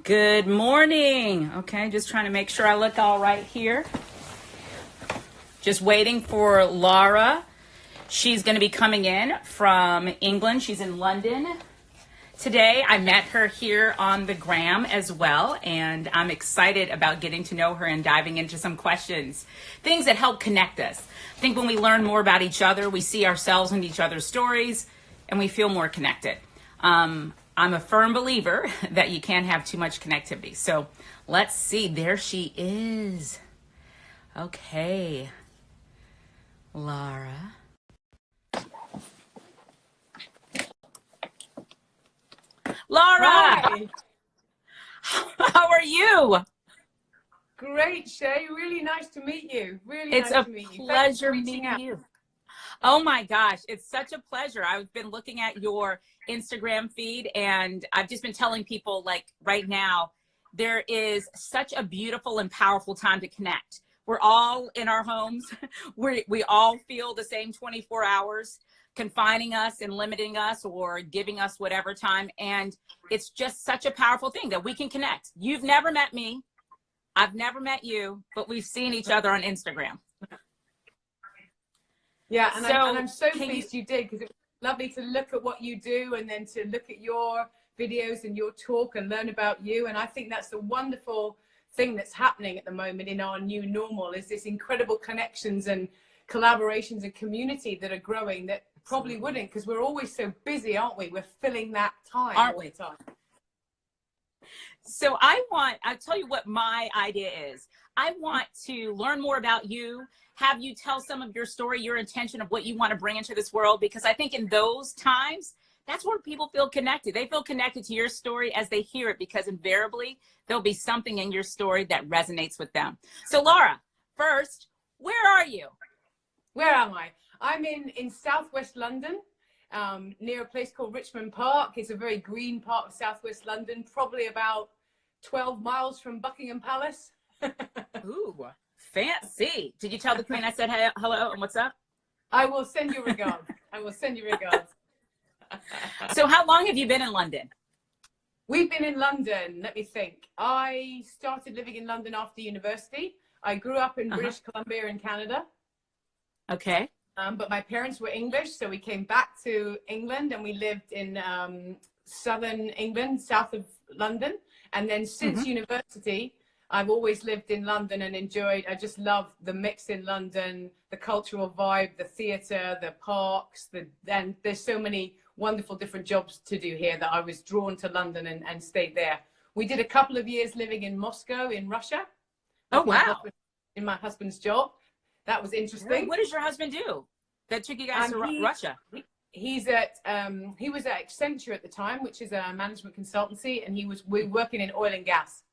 Good morning. Okay, just trying to make sure I look all right here. Just waiting for Lara. She's going to be coming in from England. She's in London today. I met her here on the gram as well, and I'm excited about getting to know her and diving into some questions, things that help connect us. I think when we learn more about each other, we see ourselves in each other's stories, and we feel more connected. I'm a firm believer that you can't have too much connectivity. So let's see. There she is. Okay. Lara. Lara! Hi. How are you? Great, Shay. Really nice to meet you. It's nice a to meet you. pleasure meeting you. Oh my gosh, it's such a pleasure. I've been looking at your Instagram feed, and I've just been telling people, like, right now, there is such a beautiful and powerful time to connect. We're all in our homes. We all feel the same 24 hours confining us and limiting us or giving us whatever time. And it's just such a powerful thing that we can connect. You've never met me. I've never met you, but we've seen each other on Instagram. Yeah, and So, I'm so pleased you did, because it was lovely to look at what you do and then to look at your videos and your talk and learn about you. And I think that's the wonderful thing that's happening at the moment in our new normal, is this incredible connections and collaborations and community that are growing that probably wouldn't, because we're always so busy, aren't we? We're filling that time. Aren't we? Time. So I'll tell you what my idea is. I want to learn more about you, have you tell some of your story, your intention of what you want to bring into this world, because I think in those times, that's where people feel connected. They feel connected to your story as they hear it, because invariably there'll be something in your story that resonates with them. So Lara, first, where are you? Where am I? I'm in southwest London, near a place called Richmond Park. It's a very green part of southwest London, probably about 12 miles from Buckingham Palace. Ooh, fancy. Did you tell the Queen I said hello and what's up? I will send you regards. I will send you regards. So how long have you been in London? We've been in London, let me think. I started living in London after university. I grew up in British Columbia in Canada. Okay. But my parents were English, so we came back to England and we lived in southern England, south of London. And then since university, I've always lived in London and I just love the mix in London, the cultural vibe, the theatre, the parks, and there's so many wonderful different jobs to do here that I was drawn to London and stayed there. We did a couple of years living in Moscow in Russia. Oh, wow. In my husband's job. That was interesting. What does your husband do that took you guys to Russia? He was at Accenture at the time, which is a management consultancy, and we were working in oil and gas.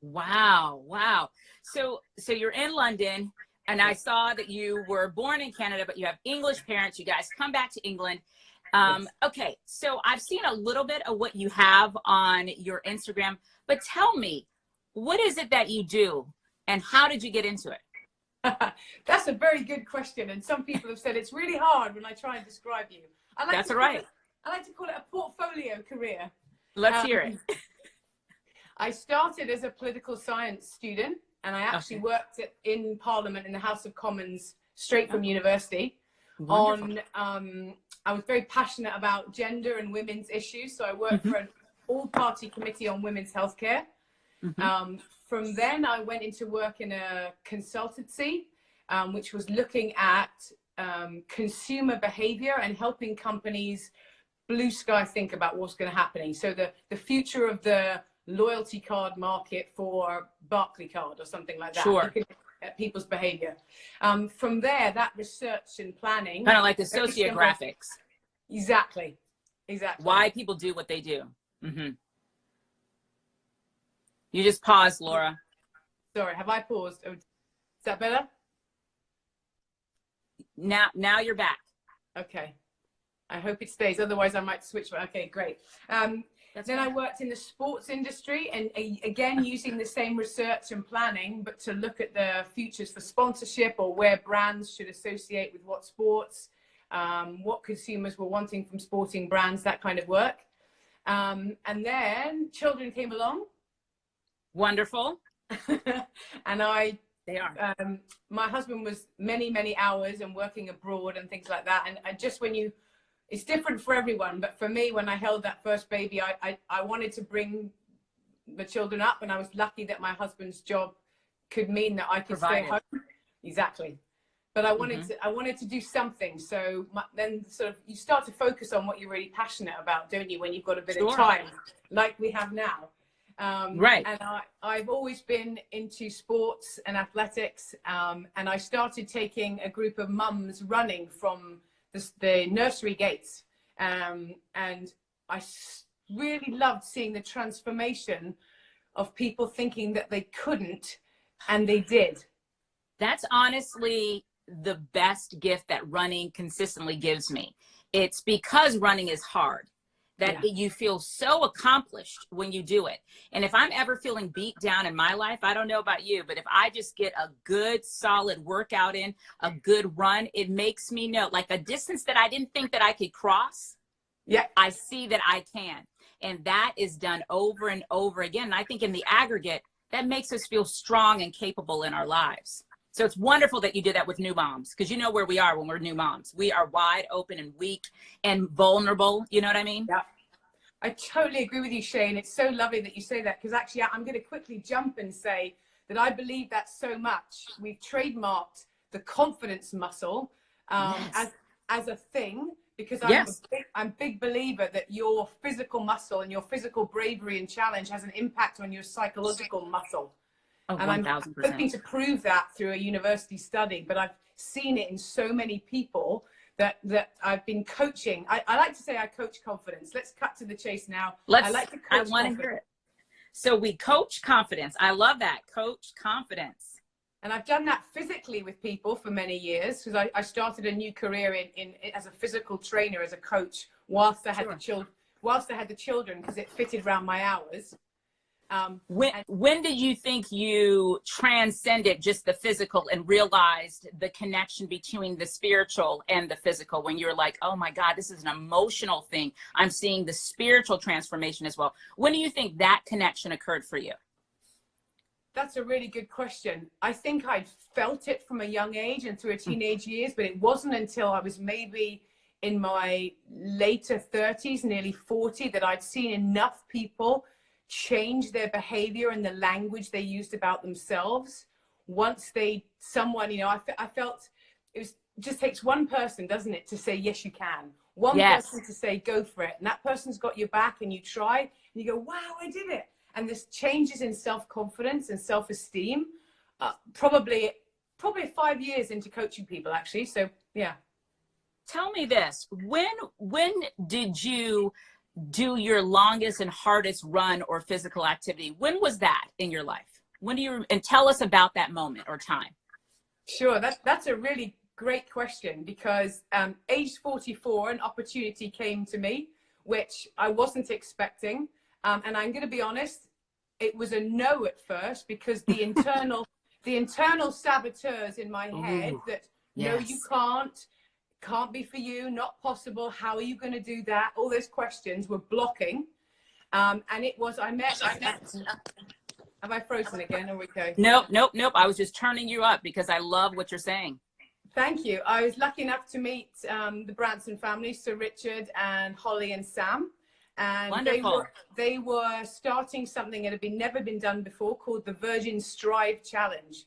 Wow. So you're in London, and I saw that you were born in Canada, but you have English parents. You guys come back to England. Yes. Okay, so I've seen a little bit of what you have on your Instagram, but tell me, what is it that you do, and how did you get into it? That's a very good question, and some people have said it's really hard when I try and describe you. That's all right. I like to call it a portfolio career. Let's hear it. I started as a political science student, and I actually worked in Parliament in the House of Commons straight from university. Wonderful. I was very passionate about gender and women's issues, so I worked for an all-party committee on women's healthcare. From then, I went into work in a consultancy, which was looking at consumer behavior and helping companies blue sky think about what's going to happen. So the future of the loyalty card market for Barclaycard or something like that. Sure. Looking at people's behavior. From there, that research and planning. Kind of like the sociographics. Exactly. Why people do what they do. You just paused, Laura. Sorry, have I paused? Oh, is that better? Now you're back. Okay. I hope it stays. Otherwise, I might switch. Okay, great. Then I worked in the sports industry, and again, using the same research and planning, but to look at the futures for sponsorship or where brands should associate with what sports, what consumers were wanting from sporting brands, that kind of work. And then children came along, Wonderful. And I, They are. my husband was many hours and working abroad and things like that. And just when you, it's different for everyone, but for me, when I held that first baby, I wanted to bring the children up, and I was lucky that my husband's job could mean that I could stay home. Exactly. But I wanted to do something. So then sort of you start to focus on what you're really passionate about, don't you, when you've got a bit of time like we have now. Right. And I've always been into sports and athletics. And I started taking a group of mums running from the nursery gates. And I really loved seeing the transformation of people thinking that they couldn't, and they did. That's honestly the best gift that running consistently gives me. It's because running is hard that you feel so accomplished when you do it. And if I'm ever feeling beat down in my life, I don't know about you, but if I just get a good solid workout in, a good run, it makes me know, like a distance that I didn't think that I could cross. Yeah, I see that I can. And that is done over and over again. And I think in the aggregate, that makes us feel strong and capable in our lives. So it's wonderful that you did that with new moms, because you know where we are when we're new moms. We are wide open and weak and vulnerable. You know what I mean? Yeah. I totally agree with you, Shane. It's so lovely that you say that, because actually I'm going to quickly jump and say that I believe that so much. We've trademarked the confidence muscle as a thing, because I'm a big believer that your physical muscle and your physical bravery and challenge has an impact on your psychological muscle. Oh, and 1000%. I'm hoping to prove that through a university study, but I've seen it in so many people that I've been coaching. I like to say I coach confidence. Let's cut to the chase now. I want to hear it. So we coach confidence. I love that. Coach confidence. And I've done that physically with people for many years, because I started a new career in as a physical trainer, as a coach, whilst I had the children, because it fitted around my hours. When did you think you transcended just the physical and realized the connection between the spiritual and the physical? When you're like, oh my God, this is an emotional thing. I'm seeing the spiritual transformation as well. When do you think that connection occurred for you? That's a really good question. I think I'd felt it from a young age and through teenage years, but it wasn't until I was maybe in my later 30s, nearly 40, that I'd seen enough people change their behavior and the language they used about themselves once someone, you know, I felt it just takes one person, doesn't it, to say, yes, you can. One person to say, go for it. And that person's got your back, and you try and you go, wow, I did it. And this changes in self-confidence and self-esteem, probably 5 years into coaching people, actually. So, yeah. Tell me this, when did you do your longest and hardest run or physical activity? When was that in your life? And tell us about that moment or time. Sure. That's a really great question, because age 44, an opportunity came to me, which I wasn't expecting. And I'm going to be honest, it was a no at first, because the internal saboteurs in my head that, no, you can't be for you, not possible, how are you going to do that? All those questions were blocking. And it was, I met. Have I frozen again? Or we go? Nope. I was just turning you up because I love what you're saying. Thank you. I was lucky enough to meet the Branson family, Sir Richard and Holly and Sam. And wonderful. They were starting something that had never been done before, called the Virgin Strive Challenge.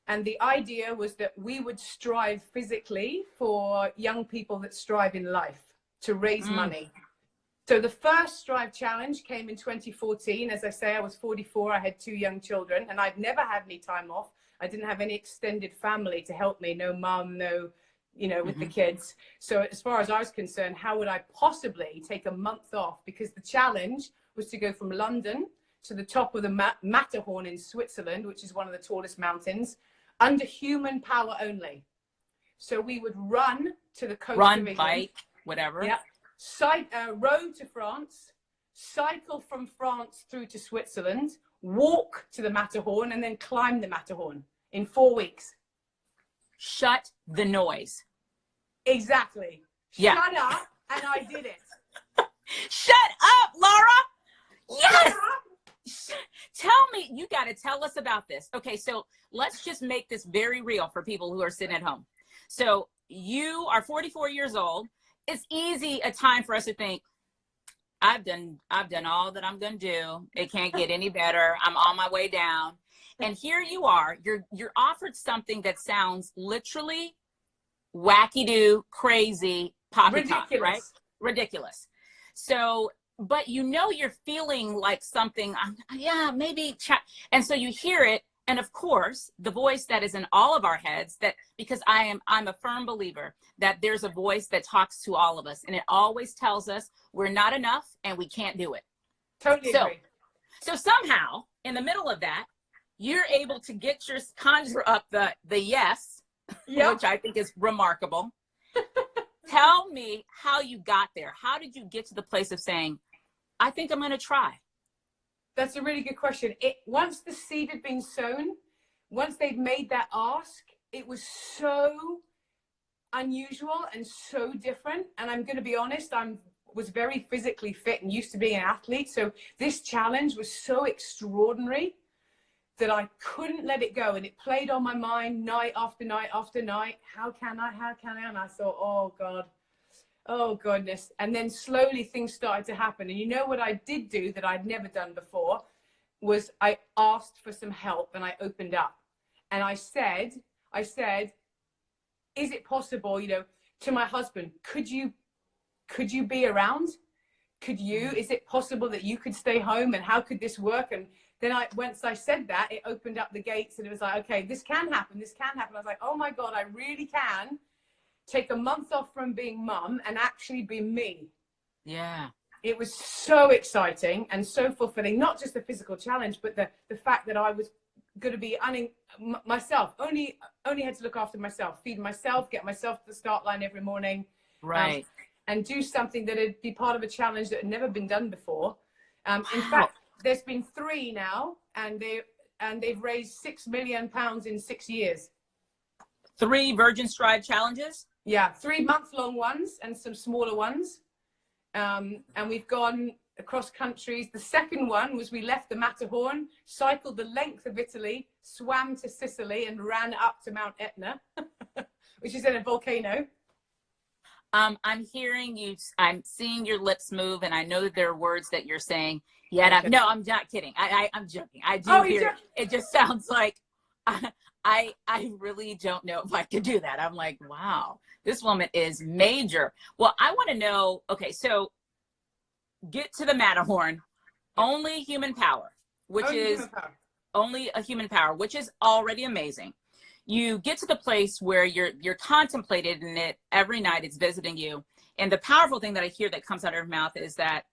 And the idea was that we would strive physically for young people that strive in life to raise money. So the first Strive Challenge came in 2014. As I say, I was 44. I had 2 young children, and I'd never had any time off. I didn't have any extended family to help me. No mum, no, you know, with the kids. So as far as I was concerned, how would I possibly take a month off? Because the challenge was to go from London to the top of the Matterhorn in Switzerland, which is one of the tallest mountains, under human power only. So we would run to the coast of England. Bike, whatever. Yeah. Row to France, cycle from France through to Switzerland, walk to the Matterhorn, and then climb the Matterhorn in 4 weeks. Shut the noise. Exactly. Yeah. Shut up, and I did it. Shut up, Lara. Yes. Tell me You got to tell us about this. Okay, so let's just make this very real for people who are sitting at home. So you are 44 years old. It's easy a time for us to think, I've done all that I'm going to do. It can't get any better. I'm on my way down. And here you are, you're offered something that sounds literally wacky-doo, crazy, poppycock, right? Ridiculous. So, but you know you're feeling like something, yeah, maybe, and so you hear it, and of course, the voice that is in all of our heads, that because I'm a firm believer that there's a voice that talks to all of us, and it always tells us we're not enough and we can't do it. Totally agree. So somehow, in the middle of that, you're able to conjure up the yes, which I think is remarkable. Tell me how you got there. How did you get to the place of saying, I think I'm going to try? That's a really good question. Once the seed had been sown, once they'd made that ask, it was so unusual and so different. And I'm going to be honest, was very physically fit and used to being an athlete. So this challenge was so extraordinary that I couldn't let it go. And it played on my mind night after night after night. How can I? And I thought, oh God, oh goodness. And then slowly things started to happen. And you know what I did do that I'd never done before was I asked for some help, and I opened up. And I said, is it possible, to my husband, could you be around? Is it possible that you could stay home, and how could this work? And then once I said that, it opened up the gates, and it was like, okay, this can happen. I was like, oh my God, I really can take a month off from being mum and actually be me. Yeah. It was so exciting and so fulfilling, not just the physical challenge, but the fact that I was going to be myself, only had to look after myself, feed myself, get myself to the start line every morning. Right. And do something that would be part of a challenge that had never been done before. In fact, there's been 3 now, and they've raised £6 million in 6 years. 3 Virgin Stride challenges? Yeah, 3 month-long ones and some smaller ones. And we've gone across countries. The second one was we left the Matterhorn, cycled the length of Italy, swam to Sicily, and ran up to Mount Etna, which is in a volcano. I'm hearing you, I'm seeing your lips move, and I know that there are words that you're saying. Yet, no, I'm not kidding. I'm joking. I do hear it. Just sounds like I really don't know if I could do that. I'm like, wow, this woman is major. Well, I want to know, okay, so get to the Matterhorn, only human power, which is only a human power, which is already amazing. You get to the place where you're contemplated in it every night. It's visiting you. And the powerful thing that I hear that comes out of your mouth is that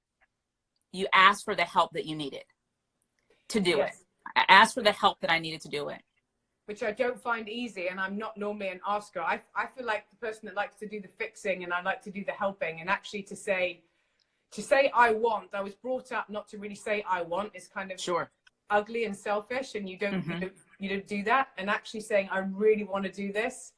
you asked for the help that you needed to do it. I asked for the help that I needed to do it. Which I don't find easy, and I'm not normally an asker. I feel like the person that likes to do the fixing, and I like to do the helping, and actually to say I want. I was brought up not to really say I want. It's kind of ugly and selfish, and you don't do that. And actually saying I really want to do this,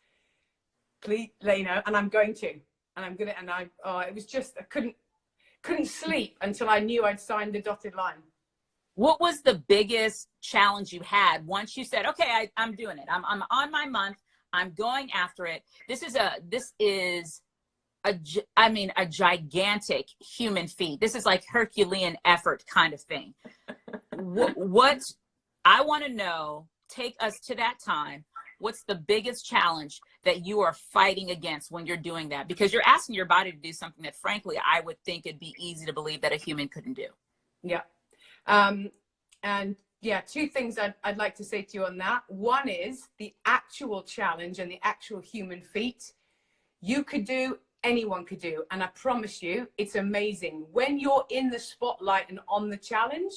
please, and I'm going to, and I'm gonna, and it was just I couldn't sleep until I knew I'd signed the dotted line. What was the biggest challenge you had once you said, okay, I'm doing it. I'm on my month. I'm going after it. This is a gigantic human feat. This is like Herculean effort kind of thing. What I want to know, take us to that time. What's the biggest challenge that you are fighting against when you're doing that? Because you're asking your body to do something that, frankly, I would think it'd be easy to believe that a human couldn't do. Yeah. And yeah, 2 things I'd like to say to you on that. One is the actual challenge and the actual human feat you could do, anyone could do. And I promise you, it's amazing. When you're in the spotlight and on the challenge,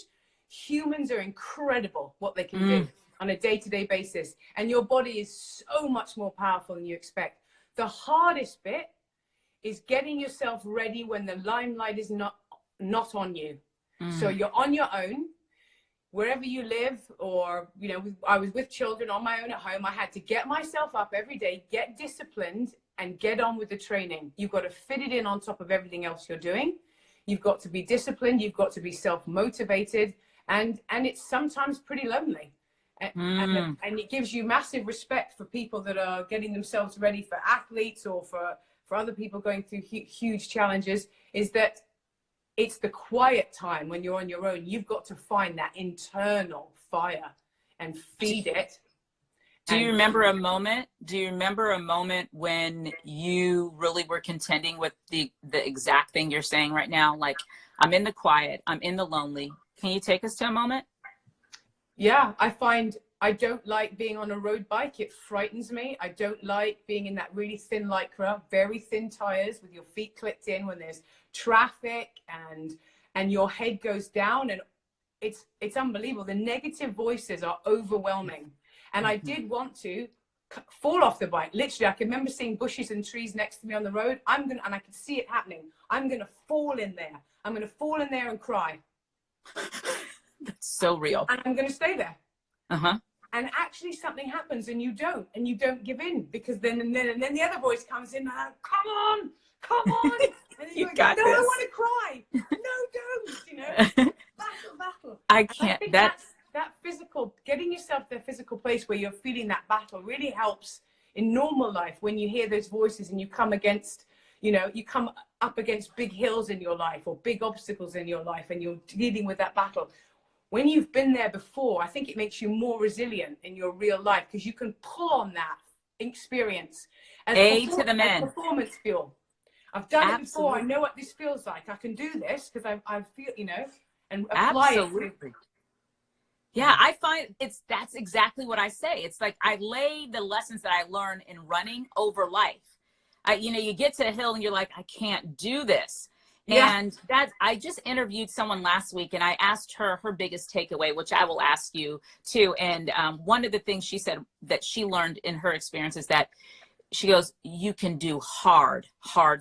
humans are incredible what they can do on a day-to-day basis. And your body is so much more powerful than you expect. The hardest bit is getting yourself ready when the limelight is not on you. So you're on your own, wherever you live, or, I was with children on my own at home. I had to get myself up every day, get disciplined, and get on with the training. You've got to fit it in on top of everything else you're doing. You've got to be disciplined. You've got to be self-motivated. and it's sometimes pretty lonely. And it gives you massive respect for people that are getting themselves ready for athletes or for other people going through huge challenges, is that it's the quiet time when you're on your own. You've got to find that internal fire and feed it. Do you remember a moment? Do you remember a moment when you really were contending with the exact thing you're saying right now? Like, I'm in the quiet, I'm in the lonely. Can you take us to a moment? Yeah, I find I don't like being on a road bike. It frightens me. I don't like being in that really thin lycra, very thin tires with your feet clipped in when there's traffic and your head goes down, and it's unbelievable. The negative voices are overwhelming. And I did want to fall off the bike. Literally, I can remember seeing bushes and trees next to me on the road. And I could see it happening. I'm going to fall in there. I'm going to fall in there and cry. That's so real. And I'm going to stay there. Uh-huh. And actually something happens and you don't give in, because then the other voice comes in, come on. And then You like, got no, this. I want to cry. No, don't, battle. I And can't, think that's that physical, getting yourself to a physical place where you're feeling that battle really helps in normal life. When you hear those voices and you come against, you come up against big hills in your life or big obstacles in your life, and you're dealing with that battle. When you've been there before, I think it makes you more resilient in your real life, because you can pull on that experience as performance fuel. I've done it before. I know what this feels like. I can do this because I feel, and apply it. Yeah, I find that's exactly what I say. It's like I lay the lessons that I learned in running over life. You get to a hill and you're like, I can't do this. Yeah. And I just interviewed someone last week, and I asked her biggest takeaway, which I will ask you too. And one of the things she said that she learned in her experience is that she goes, you can do hard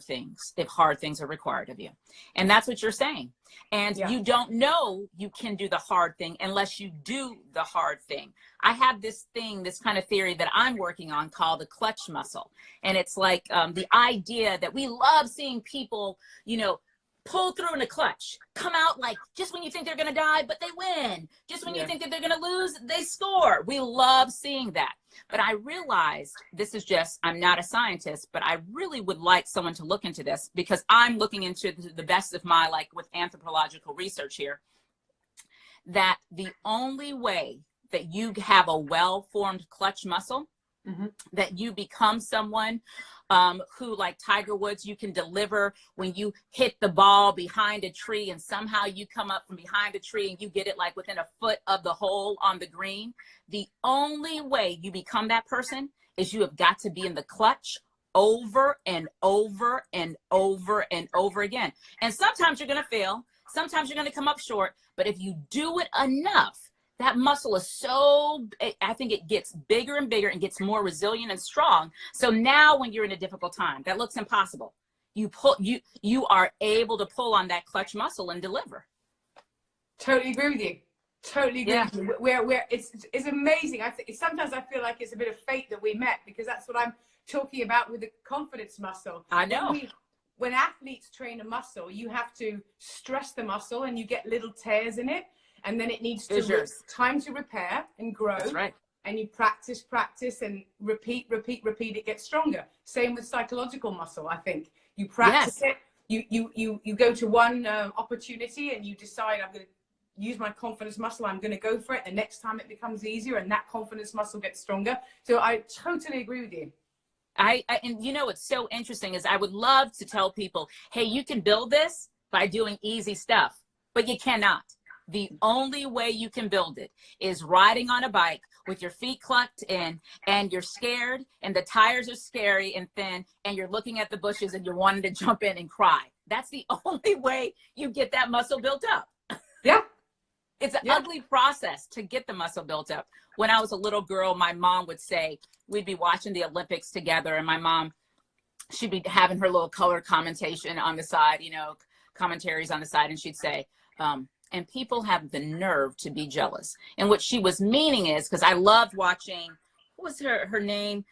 things if hard things are required of you. And that's what you're saying. And you don't know you can do the hard thing unless you do the hard thing. I have this kind of theory that I'm working on called the clutch muscle. And it's like the idea that we love seeing people, pull through in a clutch, come out like just when you think they're going to die, but they win. Just when you think that they're going to lose, they score. We love seeing that. But I realized I'm not a scientist, but I really would like someone to look into this, because I'm looking into the best of my, like with anthropological research here, that the only way that you have a well-formed clutch muscle, that you become someone who, like Tiger Woods, you can deliver when you hit the ball behind a tree and somehow you come up from behind a tree and you get it like within a foot of the hole on the green. The only way you become that person is you have got to be in the clutch over and over and over and over again. And sometimes you're going to fail. Sometimes you're going to come up short. But if you do it enough, that muscle is I think it gets bigger and bigger and gets more resilient and strong. So now when you're in a difficult time that looks impossible, you are able to pull on that clutch muscle and deliver. Totally agree with you. With you. Where it's amazing. Sometimes I feel like it's a bit of fate that we met, because that's what I'm talking about with the confidence muscle. I know. When athletes train a muscle, you have to stress the muscle and you get little tears in it. And then it needs time to repair and grow. That's right. And you practice and repeat. It gets stronger. Same with psychological muscle. I think you practice it. You go to one opportunity and you decide, I'm going to use my confidence muscle. I'm going to go for it. The next time it becomes easier, and that confidence muscle gets stronger. So I totally agree with you. And what's so interesting is I would love to tell people, hey, you can build this by doing easy stuff, but you cannot. The only way you can build it is riding on a bike with your feet clucked in, and you're scared, and the tires are scary and thin, and you're looking at the bushes and you're wanting to jump in and cry. That's the only way you get that muscle built up. Yeah. It's an ugly process to get the muscle built up. When I was a little girl, my mom would say, we'd be watching the Olympics together, and my mom, she'd be having her little color commentation on the side, commentaries on the side, and she'd say, and people have the nerve to be jealous. And what she was meaning is, because I loved watching, was her name?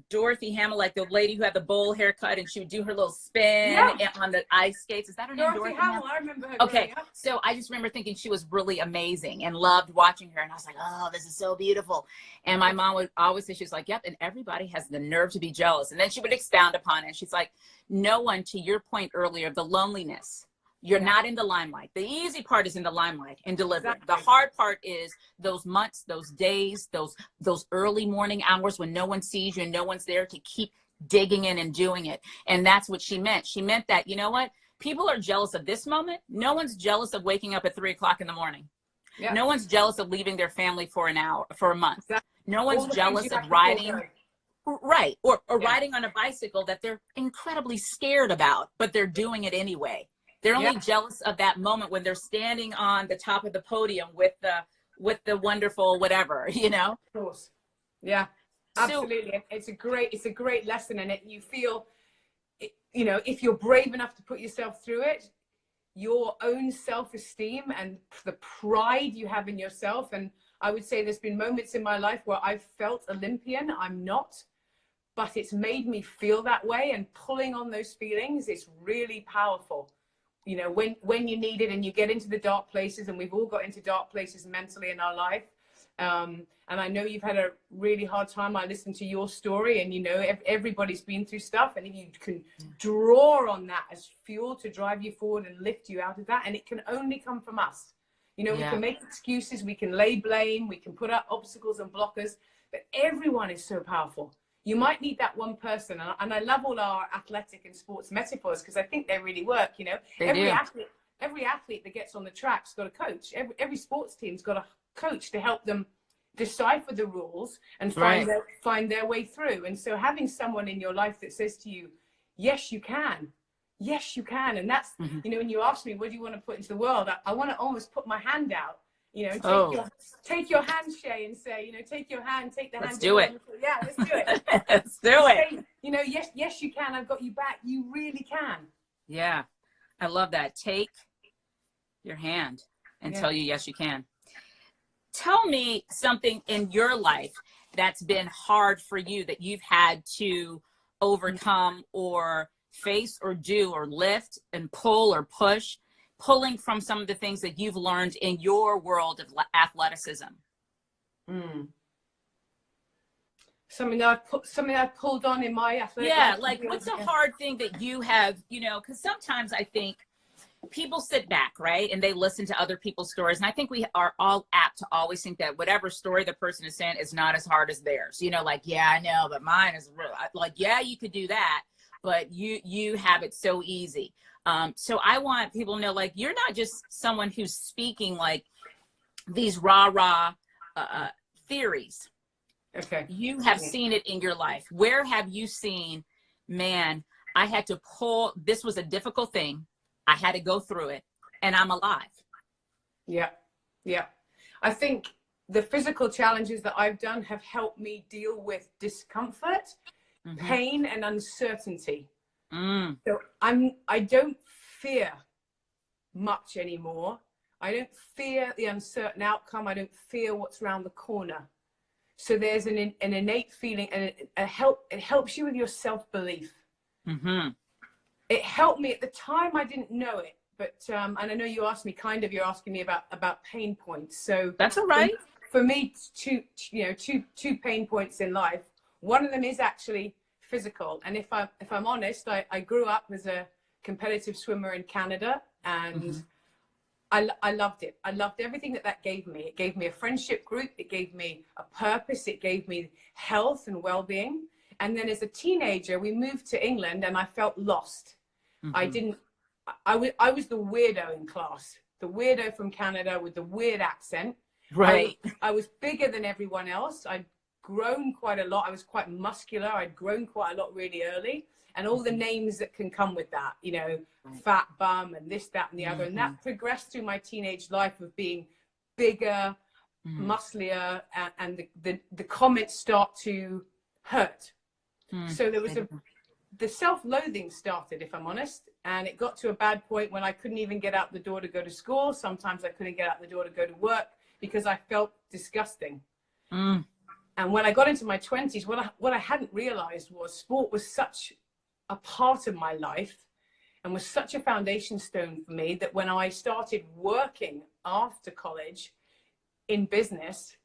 Dorothy Hamill, like the lady who had the bowl haircut, and she would do her little spin on the ice skates. Is that her name? Dorothy Hamill. I remember her. Okay, so I just remember thinking she was really amazing and loved watching her. And I was like, oh, this is so beautiful. And my mom would always say, she was like, yep, and everybody has the nerve to be jealous. And then she would expound upon it. And she's like, no one, to your point earlier, the loneliness. You're not in the limelight. The easy part is in the limelight and delivering. Exactly. The hard part is those months, those days, those early morning hours when no one sees you and no one's there to keep digging in and doing it. And that's what she meant. She meant that, you know what? People are jealous of this moment. No one's jealous of waking up at 3 o'clock in the morning. Yeah. No one's jealous of leaving their family for an hour, for a month. Exactly. No one's jealous of riding, right, or riding on a bicycle that they're incredibly scared about, but they're doing it anyway. They're only jealous of that moment when they're standing on the top of the podium with the wonderful whatever, you know? Of course. Yeah, absolutely. So, it's a great lesson, and you feel, you know, if you're brave enough to put yourself through it, your own self-esteem and the pride you have in yourself. And I would say there's been moments in my life where I've felt Olympian. I'm not, but it's made me feel that way, and pulling on those feelings is really powerful. You know, when you need it and you get into the dark places, and we've all got into dark places mentally in our life. And I know you've had a really hard time. I listened to your story, and, you know, everybody's been through stuff. And if you can draw on that as fuel to drive you forward and lift you out of that, and it can only come from us. You know, we can make excuses, we can lay blame, we can put up obstacles and blockers, but everyone is so powerful. You might need that one person. And I love all our athletic and sports metaphors, because I think they really work. You know, every athlete that gets on the track's got a coach. Every sports team's got a coach to help them decipher the rules and find their way through. And so having someone in your life that says to you, yes, you can. Yes, you can. And that's, you know, when you ask me, what do you want to put into the world? I want to almost put my hand out. You know, take your hand, Shay, and say, you know, take your hand, take the hand. Let's do it. Yeah, let's do it. Let's do it. Say, you know, yes, you can. I've got you back. You really can. Yeah, I love that. Take your hand and tell you, yes, you can. Tell me something in your life that's been hard for you that you've had to overcome or face or do or lift and pull or push, pulling from some of the things that you've learned in your world of athleticism. Something I've pulled on in my athletic life. Like what's a hard thing that you have, you know, because sometimes I think people sit back, right, and they listen to other people's stories. And I think we are all apt to always think that whatever story the person is saying is not as hard as theirs. You know, like, yeah, I know, but mine is real. Like, yeah, you could do that, but you have it so easy. So I want people to know, like, you're not just someone who's speaking like these rah-rah theories. Okay. You have seen it in your life. Where have you seen, man, I had to pull, this was a difficult thing. I had to go through it, and I'm alive. Yeah. Yeah. I think the physical challenges that I've done have helped me deal with discomfort, pain, and uncertainty. So I don't fear much anymore. I don't fear the uncertain outcome. I don't fear what's around the corner. So there's an innate feeling, and it helps you with your self-belief. It helped me at the time. I didn't know it, but and I know you're asking me about pain points. So that's all right. For me, two pain points in life. One of them is actually physical, and if I'm honest, I grew up as a competitive swimmer in Canada, and I loved it. I loved everything that gave me. It gave me a friendship group. It gave me a purpose. It gave me health and well-being. And then as a teenager, we moved to England, and I felt lost. I was the weirdo in class, the weirdo from Canada with the weird accent. Right. I was bigger than everyone else. I'd grown quite a lot. I was quite muscular. I'd grown quite a lot really early. And all the names that can come with that, you know, fat bum and this, that, and the other. And that progressed through my teenage life of being bigger, musclier, and the comments start to hurt. So there was the self-loathing started, if I'm honest, and it got to a bad point when I couldn't even get out the door to go to school. Sometimes I couldn't get out the door to go to work because I felt disgusting. And when I got into my 20s, what I hadn't realized was sport was such a part of my life and was such a foundation stone for me that when I started working after college in business,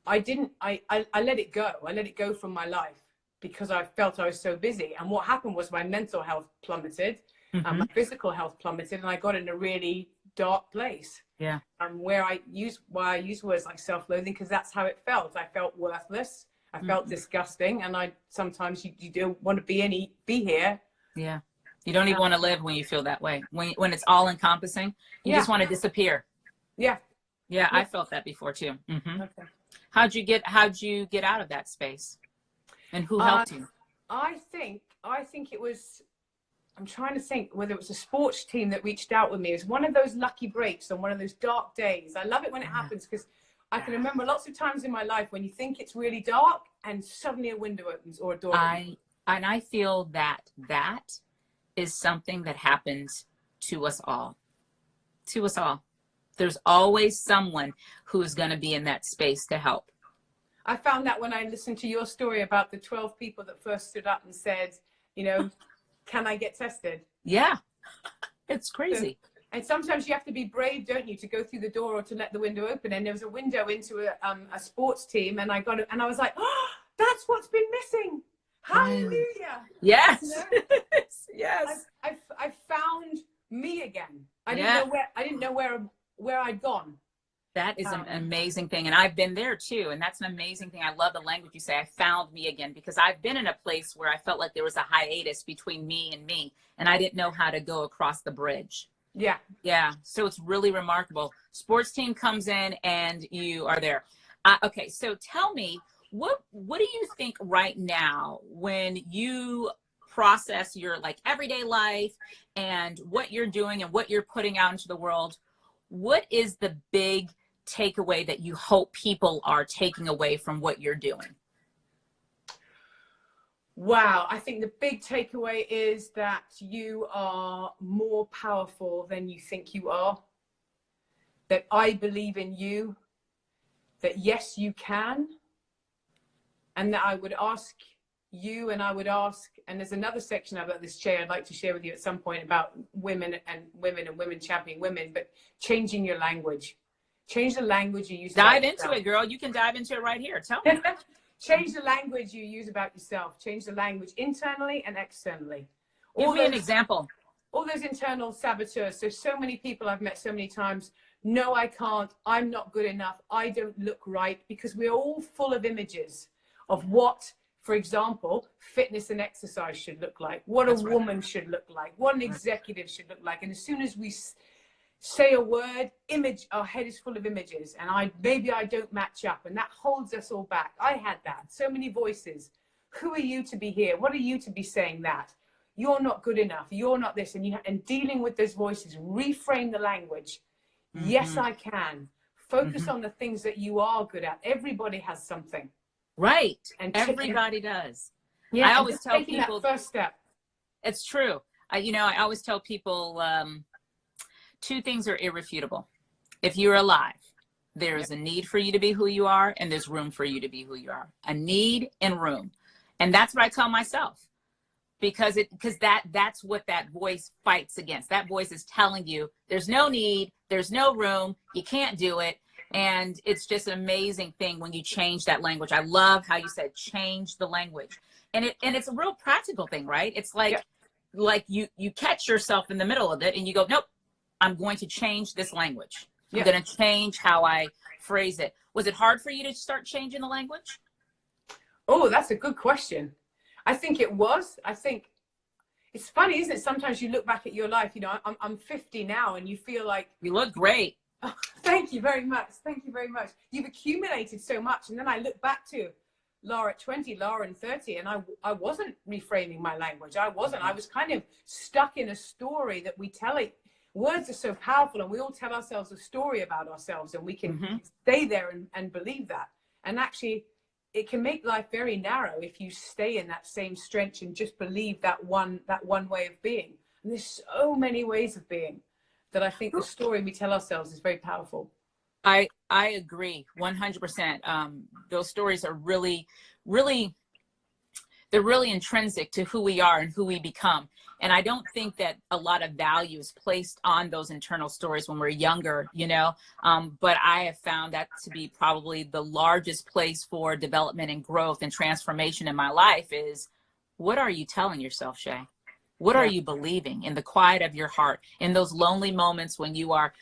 I let it go. I let it go from my life because I felt I was so busy. And what happened was my mental health plummeted, and my physical health plummeted, and I got in a really dark place. Yeah. Why I use words like self-loathing, because that's how it felt. I felt worthless. I felt disgusting, and sometimes you don't want to be here. Yeah. You don't even want to live when you feel that way. When it's all encompassing, you just want to disappear. Yeah. Yeah, I felt that before too. Okay. How'd you get out of that space? And who helped you? I think it was, I'm trying to think whether it was a sports team that reached out with me. It was one of those lucky breaks on one of those dark days. I love it when it happens, because I can remember lots of times in my life when you think it's really dark and suddenly a window opens or a door opens. I feel that is something that happens to us all. To us all. There's always someone who's going to be in that space to help. I found that when I listened to your story about the 12 people that first stood up and said, can I get tested? Yeah, it's crazy. And sometimes you have to be brave, don't you, to go through the door or to let the window open. And there was a window into a sports team, and I got it, and I was like, oh, that's what's been missing. Hallelujah. Yes. Yes. I found me again. I didn't know where I'd gone. That is an amazing thing. And I've been there too. And that's an amazing thing. I love the language you say, I found me again, because I've been in a place where I felt like there was a hiatus between me, and I didn't know how to go across the bridge. Yeah. Yeah. So it's really remarkable. Sports team comes in and you are there. Okay. So tell me, what do you think right now when you process your everyday life and what you're doing and what you're putting out into the world? What is the big takeaway that you hope people are taking away from what you're doing? Wow. I think the big takeaway is that you are more powerful than you think you are. That I believe in you. That yes, you can. And that I would ask you, and and there's another section about this, Shay, I'd like to share with you at some point about women championing women, but changing your language. Change the language you use. Dive into it, girl. You can dive into it right here. Tell me. Change the language you use about yourself. Change the language internally and externally. Give me an example. All those internal saboteurs. So many people I've met so many times. No, I can't. I'm not good enough. I don't look right, because we're all full of images of what, for example, fitness and exercise should look like, what a woman should look like, what an executive should look like. And as soon as we say a word, our head is full of images, and maybe I don't match up, and that holds us all back. I had that. So many voices. Who are you to be here? What are you to be saying that? You're not good enough. You're not this. And dealing with those voices, reframe the language. Yes, I can. Focus on the things that you are good at. Everybody has something. Right. And everybody does. Yeah. I always tell people that first step. It's true. I always tell people, two things are irrefutable. If you're alive, there is a need for you to be who you are, and there's room for you to be who you are. A need and room. And that's what I tell myself, because that's what that voice fights against. That voice is telling you there's no need, there's no room, you can't do it. And it's just an amazing thing when you change that language. I love how you said change the language. And it's a real practical thing, right? It's like you catch yourself in the middle of it and you go, nope, I'm going to change this language. I'm going to change how I phrase it. Was it hard for you to start changing the language? Oh, that's a good question. I think it was. I think it's funny, isn't it? Sometimes you look back at your life, I'm 50 now, and you feel like you look great. Oh, thank you very much. Thank you very much. You've accumulated so much. And then I look back to Lara at 20, Lara at 30, and I wasn't reframing my language. I wasn't. I was kind of stuck in a story that we tell it. Words are so powerful, and we all tell ourselves a story about ourselves, and we can stay there and believe that. And actually, it can make life very narrow if you stay in that same stretch and just believe that one way of being. And there's so many ways of being that I think the story we tell ourselves is very powerful. I agree 100%. Those stories are really, they're really intrinsic to who we are and who we become. And I don't think that a lot of value is placed on those internal stories when we're younger, you know. But I have found that to be probably the largest place for development and growth and transformation in my life is, what are you telling yourself, Shay? What are you believing in the quiet of your heart, in those lonely moments when you are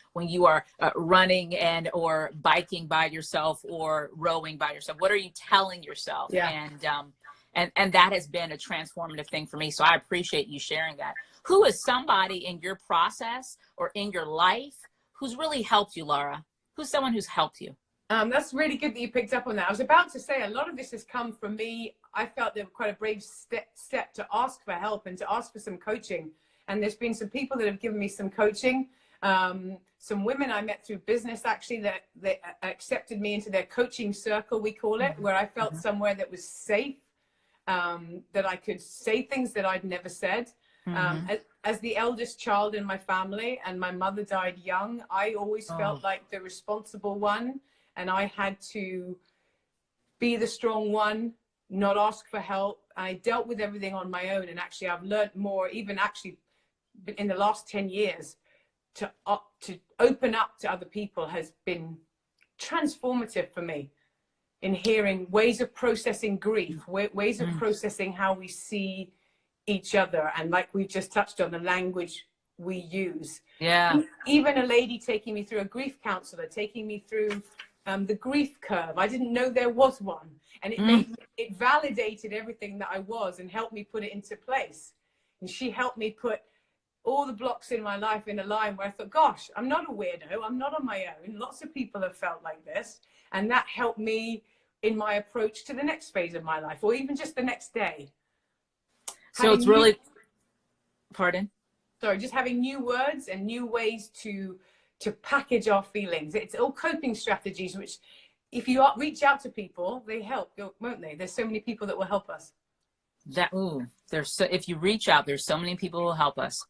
running and or biking by yourself or rowing by yourself? What are you telling yourself? Yeah. And that has been a transformative thing for me. So I appreciate you sharing that. Who is somebody in your process or in your life who's really helped you, Lara? Who's someone who's helped you? That's really good that you picked up on that. I was about to say a lot of this has come from me. I felt that quite a brave step to ask for help and to ask for some coaching. And there's been some people that have given me some coaching. Some women I met through business, actually, that they accepted me into their coaching circle, we call it, where I felt somewhere that was safe, that I could say things that I'd never said. As the eldest child in my family, and my mother died young, I always felt like the responsible one. And I had to be the strong one, not ask for help. I dealt with everything on my own. And actually, I've learned more, even actually in the last 10 years, to open up to other people has been transformative for me in hearing ways of processing grief, ways of processing how we see each other. And like we just touched on, the language we use. Yeah. Even a lady taking me through, a grief counselor, taking me through the grief curve. I didn't know there was one, and it validated everything that I was and helped me put it into place. And she helped me put all the blocks in my life in a line where I thought, gosh, I'm not a weirdo, I'm not on my own. Lots of people have felt like this, and that helped me in my approach to the next phase of my life, or even just the next day. So it's really, pardon? Sorry, just having new words and new ways to package our feelings. It's all coping strategies, which if you reach out to people, they help, won't they? There's so many people that will help us. If you reach out, there's so many people who will help us.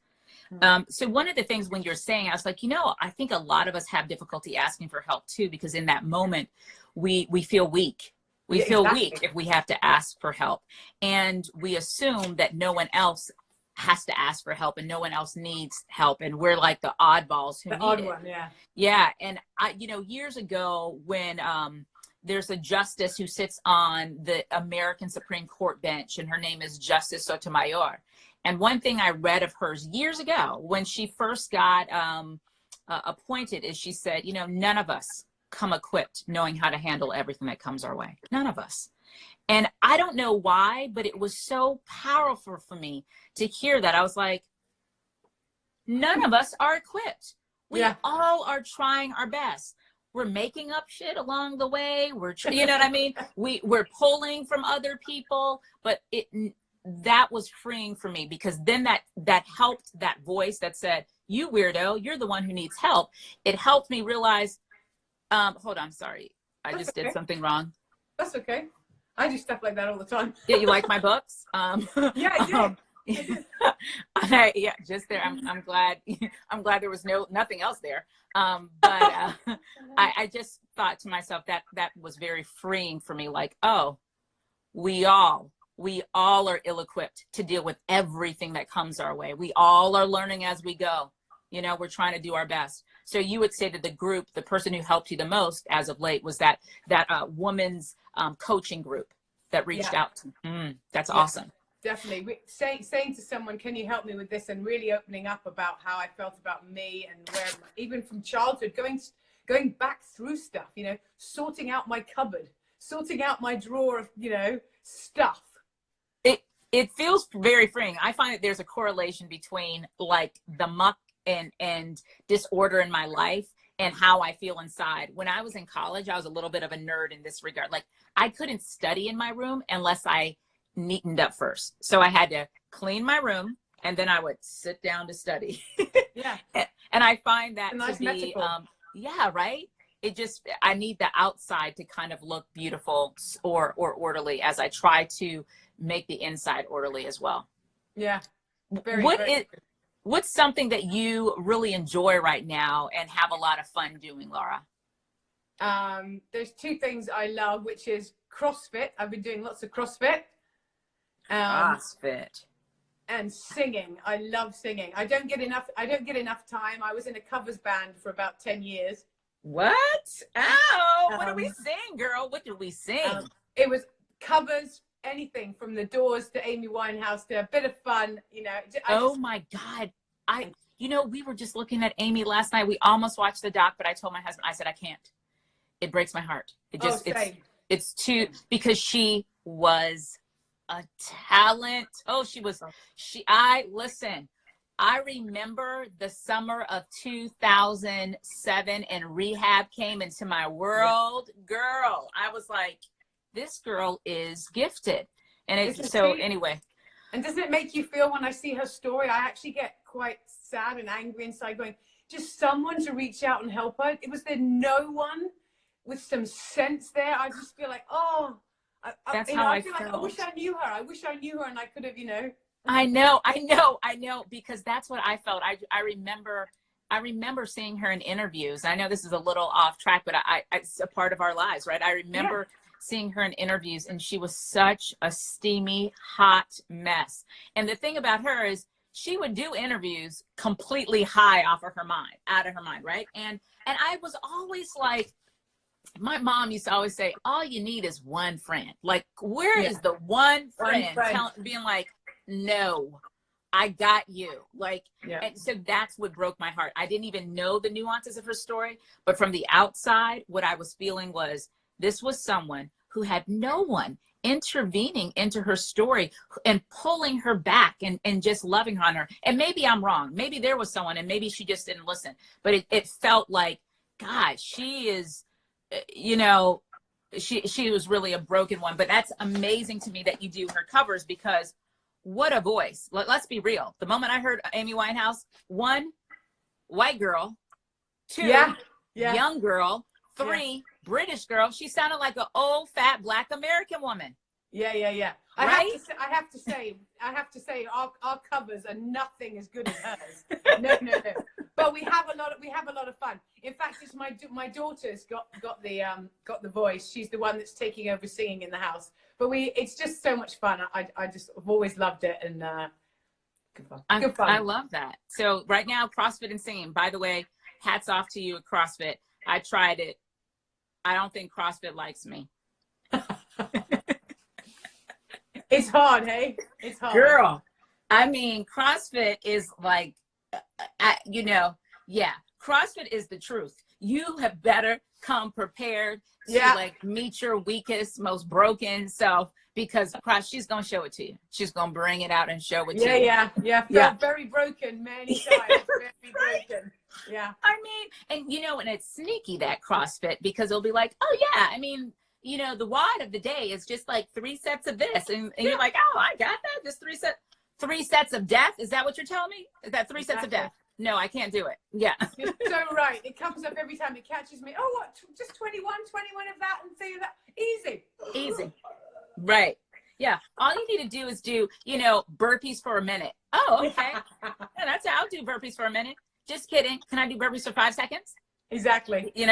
So one of the things when you're saying, I was like, I think a lot of us have difficulty asking for help too, because in that moment we feel weak. We feel weak if we have to ask for help. And we assume that no one else has to ask for help and no one else needs help. And we're like the oddballs who need it. One, yeah. Yeah. And years ago when there's a justice who sits on the American Supreme Court bench, and her name is Justice Sotomayor. And one thing I read of hers years ago when she first got appointed is she said, none of us come equipped knowing how to handle everything that comes our way. None of us. And I don't know why, but it was so powerful for me to hear that. I was like, none of us are equipped. We all are trying our best. We're making up shit along the way. You know what I mean? We're pulling from other people, but that was freeing for me, because then that helped, that voice that said, you weirdo, you're the one who needs help. It helped me realize, hold on, sorry. I just did something wrong. That's okay. I do stuff like that all the time. Yeah, you like my books? Yeah, I did. Yeah, just there. I'm glad. I'm glad there was nothing else there. But I just thought to myself that was very freeing for me. Like, oh, we all are ill-equipped to deal with everything that comes our way. We all are learning as we go. We're trying to do our best. So you would say that the group, the person who helped you the most as of late, was that woman's coaching group that reached out to. That's awesome. Definitely. Saying to someone, can you help me with this? And really opening up about how I felt about me, and where, even from childhood, going back through stuff, sorting out my cupboard, sorting out my drawer of, stuff. It feels very freeing. I find that there's a correlation between like the muck and disorder in my life and how I feel inside. When I was in college, I was a little bit of a nerd in this regard. Like, I couldn't study in my room unless I neatened up first. So I had to clean my room, and then I would sit down to study. Yeah. And I find that nice to be, right? I need the outside to kind of look beautiful or orderly, as I try to make the inside orderly as well. Yeah. What's something that you really enjoy right now and have a lot of fun doing, Lara? There's two things I love, which is CrossFit. I've been doing lots of CrossFit. CrossFit. And singing. I love singing. I don't get enough time. I was in a covers band for about 10 years. What? Ow! What did we sing, girl? What did we sing? It was covers, anything from The Doors to Amy Winehouse to a bit of fun, you know. Oh my God. We were just looking at Amy last night. We almost watched the doc, but I told my husband, I said, I can't. It breaks my heart. It's too, because she was a talent. Listen, I remember the summer of 2007 and rehab came into my world. Girl, I was like, this girl is gifted. And anyway. And doesn't it make you feel, when I see her story, I actually get quite sad and angry inside, going, just someone to reach out and help her. There no one with some sense there. I just feel like, oh, I feel like, I wish I knew her. And I could have, I know, because that's what I felt. I remember seeing her in interviews. I know this is a little off track, but it's a part of our lives, right? I remember seeing her in interviews, and she was such a steamy, hot mess. And the thing about her is she would do interviews completely high out of her mind, right? And I was always like, my mom used to always say, all you need is one friend. Like, where is the one friend? Being like, no, I got you. Like, and so that's what broke my heart. I didn't even know the nuances of her story, but from the outside, what I was feeling was this was someone who had no one intervening into her story and pulling her back and just loving on her. And maybe I'm wrong. Maybe there was someone and maybe she just didn't listen, but it felt like, God, she is, she was really a broken one. But that's amazing to me that you do her covers, because what a voice. Let's be real. The moment I heard Amy Winehouse, 1, white girl, 2, young girl, 3, British girl. She sounded like an old fat Black American woman. Yeah. Right? I have to say, our covers are nothing as good as hers. No. But we have a lot of fun. In fact, it's my daughter's got the voice. She's the one that's taking over singing in the house. But it's just so much fun. I just have always loved it, and good fun. I love that. So right now, CrossFit and singing. By the way, hats off to you at CrossFit. I tried it. I don't think CrossFit likes me. It's hard, hey? It's hard. Girl, I mean, CrossFit is like, CrossFit is the truth. You have better come prepared to like meet your weakest, most broken self, because she's going to show it to you. She's going to bring it out and show it to you. Yeah. Felt very broken many times. Very broken. Yeah. I mean, and it's sneaky, that CrossFit, because it'll be like, oh yeah, I mean, the WOD of the day is just like 3 sets of this. And you're like, oh, I got that. Just 3 sets of death. Is that what you're telling me? Is that 3 sets of death? No, I can't do it. Yeah. You're so right. It comes up every time. It catches me. Oh, what? Just 21 of that and say that. Easy. Right. Yeah. All you need to do is do, burpees for a minute. Oh, okay. Yeah, that's how I'll do burpees for a minute. Just kidding. Can I do burpees for 5 seconds? Exactly. But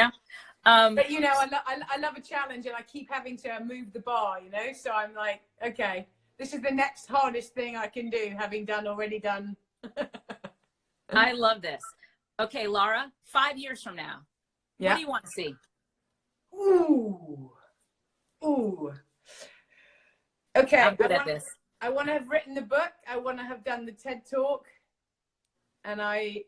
I love a challenge, and I keep having to move the bar, so I'm like, okay, this is the next hardest thing I can do, having already done. I love this. Okay, Lara, 5 years from now, what do you want to see? Ooh. Okay. I'm good at this. I want to have written the book. I want to have done the TED Talk. And I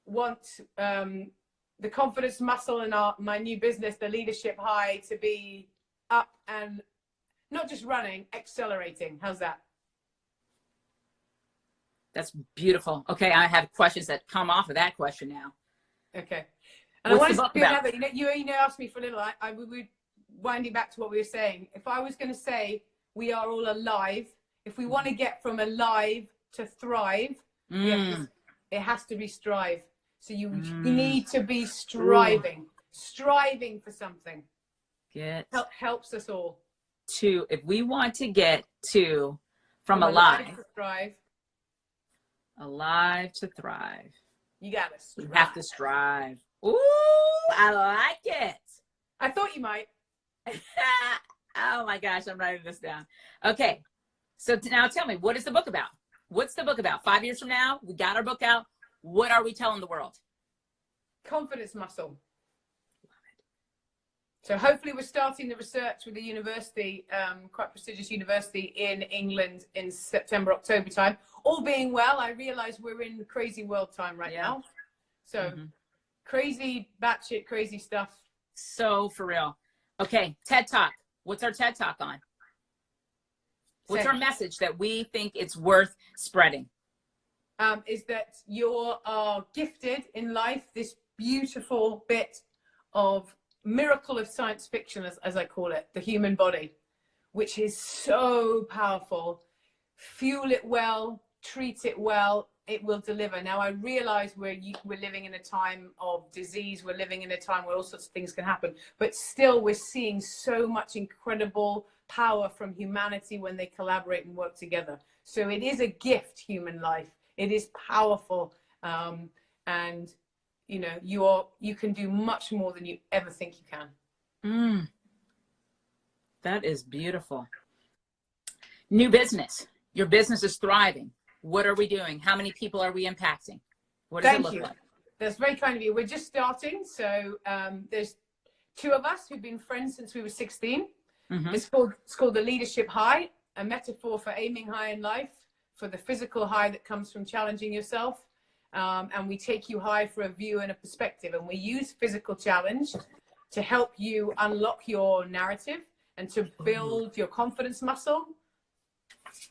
want the confidence muscle in my new business, the Leadership High, to be up and not just running, accelerating. How's that? That's beautiful. Okay, I have questions that come off of that question now. Okay. And What's I want the book to do about? another. You asked me for a little. We were winding back to what we were saying. If I was going to say we are all alive, if we want to get from alive to thrive, it has to be strive. So you need to be striving for something. Helps us all. If we want to get from alive to thrive. Alive to thrive. You gotta strive. You have to strive. Ooh, I like it. I thought you might. Oh my gosh, I'm writing this down. Okay, so now tell me, what is the book about? What's the book about? 5 years from now, we got our book out. What are we telling the world? Confidence muscle. So hopefully we're starting the research with a university, quite prestigious university in England in September, October time. All being well, I realize we're in crazy world time right now. So crazy, batshit crazy stuff. So for real. Okay, TED Talk. What's our TED Talk on? What's our message that we think it's worth spreading? Is that you are gifted in life, this beautiful bit of miracle of science fiction, as I call it, the human body, which is so powerful. Fuel it well, treat it well, it will deliver. Now, I realize we're living in a time of disease. We're living in a time where all sorts of things can happen. But still, we're seeing so much incredible power from humanity when they collaborate and work together. So it is a gift, human life. It is powerful. And, you know, you can do much more than you ever think you can. That is beautiful. New business. Your business is thriving. What are we doing? How many people are we impacting? What does it look like? That's very kind of you. We're just starting. So there's two of us who've been friends since we were 16. It's called the Leadership High, a metaphor for aiming high in life, for the physical high that comes from challenging yourself. And we take you high for a view and a perspective. And we use physical challenge to help you unlock your narrative and to build your confidence muscle.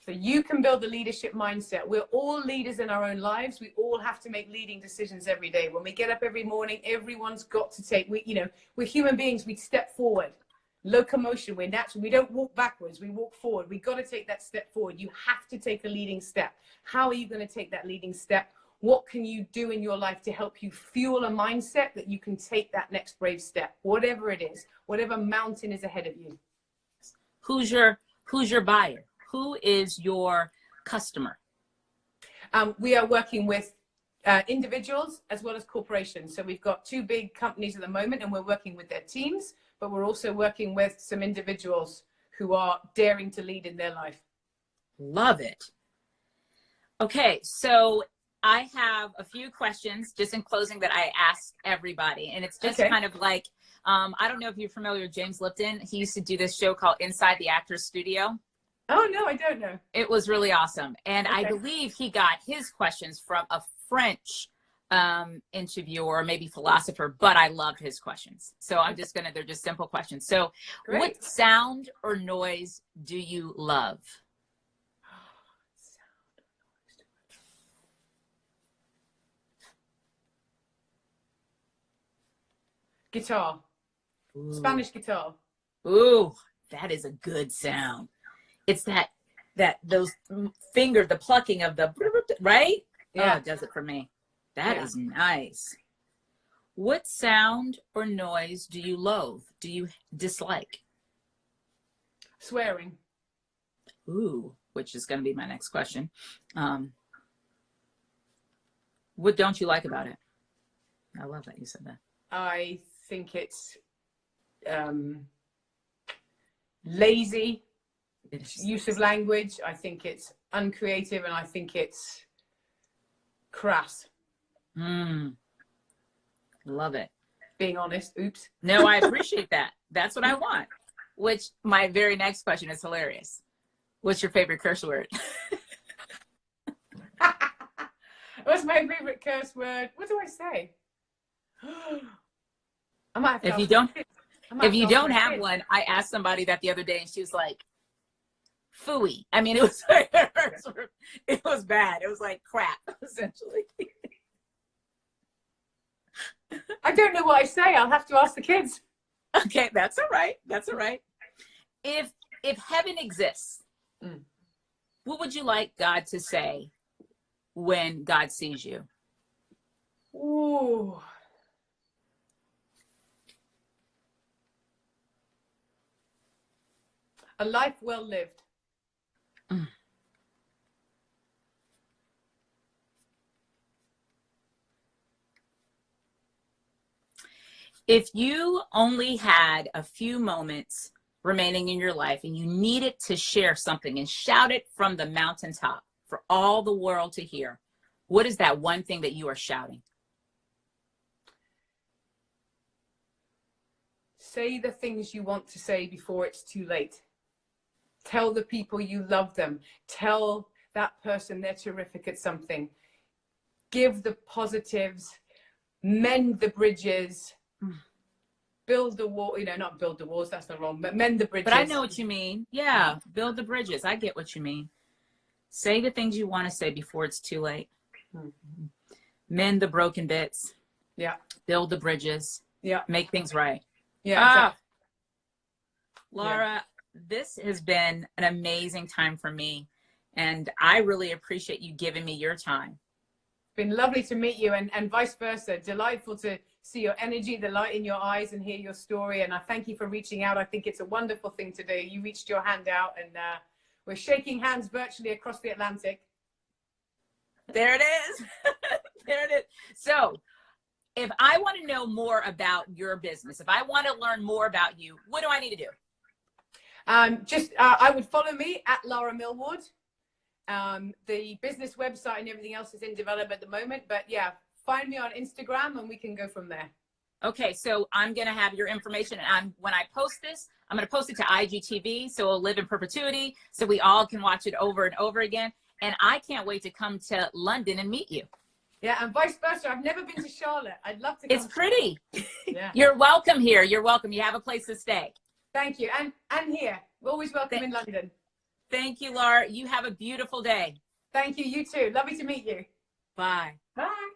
So you can build the leadership mindset. We're all leaders in our own lives. We all have to make leading decisions every day. When we get up every morning, everyone's got to take, we're human beings. We step forward. Locomotion, we're natural. We don't walk backwards. We walk forward. We got to take that step forward. You have to take a leading step. How are you going to take that leading step? What can you do in your life to help you fuel a mindset that you can take that next brave step, whatever it is, whatever mountain is ahead of you? Who's your buyer? Who is your customer? We are working with individuals as well as corporations. So we've got two big companies at the moment and we're working with their teams, but we're also working with some individuals who are daring to lead in their life. Love it. Okay, so I have a few questions just in closing that I ask everybody. And it's just kind of like, I don't know if you're familiar with James Lipton. He used to do this show called Inside the Actors Studio. Oh, no, I don't know. It was really awesome. And I believe he got his questions from a French interviewer, maybe philosopher, but I loved his questions. So I'm just they're just simple questions. So what sound or noise do you love? Guitar. Ooh. Spanish guitar. Ooh, that is a good sound. It's those fingers, the plucking of the, right? Yeah. Oh, it does it for me. That is nice. What sound or noise do you loathe? Do you dislike? Swearing. Ooh, which is going to be my next question. What don't you like about it? I love that you said that. I think it's lazy use of language. I think it's uncreative, and I think it's crass. Love it. Being honest. Oops. No, I appreciate that. That's what I want. Which my very next question is hilarious. What's your favorite curse word? What's my favorite curse word? What do I say? I might have to if you don't have one, I asked somebody that the other day and she was like, phooey. I mean, it was bad. It was like crap, essentially. I don't know what I say. I'll have to ask the kids. Okay, that's all right. That's all right. If heaven exists, what would you like God to say when God sees you? Ooh. A life well lived. If you only had a few moments remaining in your life and you needed to share something and shout it from the mountaintop for all the world to hear, what is that one thing that you are shouting? Say the things you want to say before it's too late. Tell the people you love them. Tell that person they're terrific at something. Give the positives, mend the bridges, build the wall, not build the walls, that's not wrong, but mend the bridges. But I know what you mean. Yeah, build the bridges. I get what you mean. Say the things you want to say before it's too late. Mend the broken bits. Yeah. Build the bridges. Yeah. Make things right. Yeah. Exactly. Laura, this has been an amazing time for me. And I really appreciate you giving me your time. Been lovely to meet you, and vice versa. Delightful to see your energy, the light in your eyes, and hear your story. And I thank you for reaching out. I think it's a wonderful thing to do. You reached your hand out, and we're shaking hands virtually across the Atlantic. There it is. There it is. So if I want to know more about your business, if I want to learn more about you, what do I need to do? I would follow me at Lara Milward. The business website and everything else is in development at the moment, but yeah, find me on Instagram and we can go from there. Okay, so I'm going to have your information, and when I post this, I'm going to post it to IGTV, so it'll live in perpetuity, so we all can watch it over and over again. And I can't wait to come to London and meet you. Yeah, and vice versa. I've never been to Charlotte. I'd love to come. It's pretty. Yeah. You're welcome here. You're welcome. You have a place to stay. Thank you. And here. We're always welcome in London. Thank you, Laura. You have a beautiful day. Thank you. You too. Lovely to meet you. Bye. Bye.